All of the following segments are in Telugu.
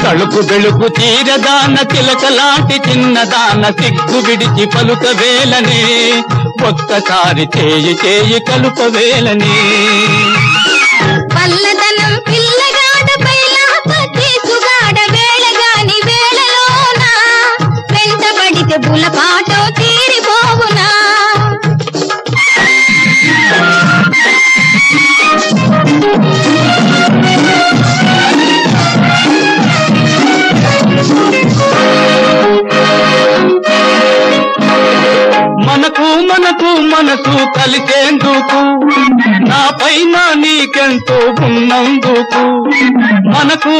తలుపు వెలుపు తీరదాన చిలకలాంటి చిన్నదాన సిగ్గు విడిచి పలుకవేలనే ఒక్కసారి చేయి చేయి కలుపవేలనే పల్లదనం పిల్లగాడ బయలాప తీసుగాడ వేళగాని వేళలోన వెంటబడితే బులపాటో తీరిపోవునా మనకు మనసు కలిసేందుకు నా పైన నీకెంతో ఉన్నందుకు మనకు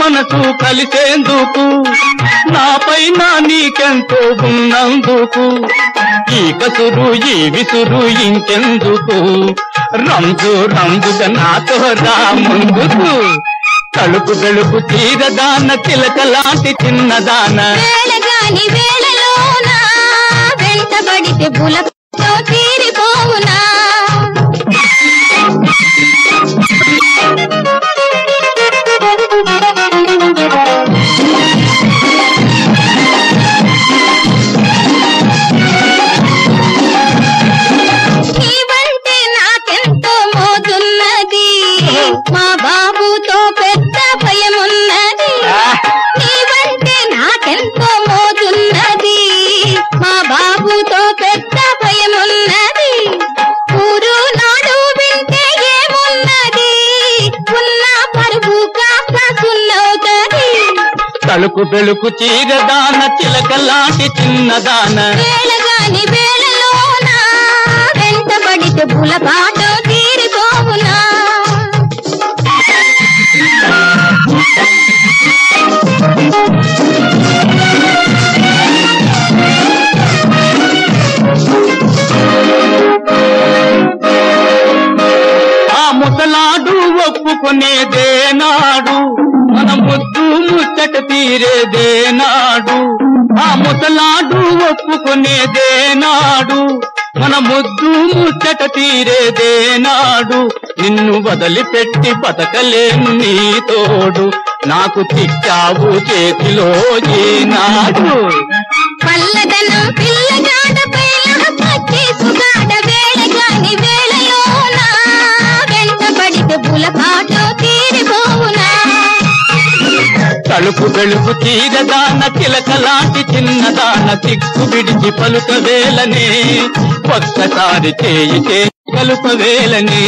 మనసు కలిసేందుకు నా పైన నీకెంతో ఉన్నందుకు ఈ కసురు ఈ విసురు ఇంకెందుకు రంజు రంజుగా నాతో రా ముందుకు తలుపు వెలుపు తీరదాన చిలకలాంటి చిన్నదాన వేళగాని వేళలోన వెంటబడితే బులతో తీరిపోవునా నీవంటే నాకెంతో మోజున్నది మా బాబుతో పెద్ద భయమున్నది నీవంటే నాకెంతో మోజున్నది మా బాబుతో పెద్ద భయమున్నది ఊరు నాడు వింటే ఏమున్నది ఉన్న పరుగు కాస్త సున్నవుతది తలుపు వెలుకు చీరదాన చిలకలాంటి చిన్నదాన వేళగాని వేళలోన వెంటబడితే బులపాటో తీరిపోవునా ముసలాడు ఒప్పుకునేదేనాడు మన ముద్దు ముచ్చట తీరేదేనాడు ఆ ముసలాడు ఒప్పుకునేదేనాడు మన ముద్దు ముచ్చట తీరేదేనాడు నిన్ను వదిలిపెట్టి బతకలేను నీ తోడు నాకు చిక్కావు చేతిలో ఏనాడు పల్లదనం పిల్లగాడ బయలాప తీసుగాడ వేళగాని వేళలోన వెంటబడితే బులపాటో తీరిపోవునా తలుపు వెలుపు తీరదాన చిలకలాంటి చిన్నదాన సిగ్గు విడిచి పలుకవేలనే ఒక్కసారి చేయి చేయి కలుపవేలనే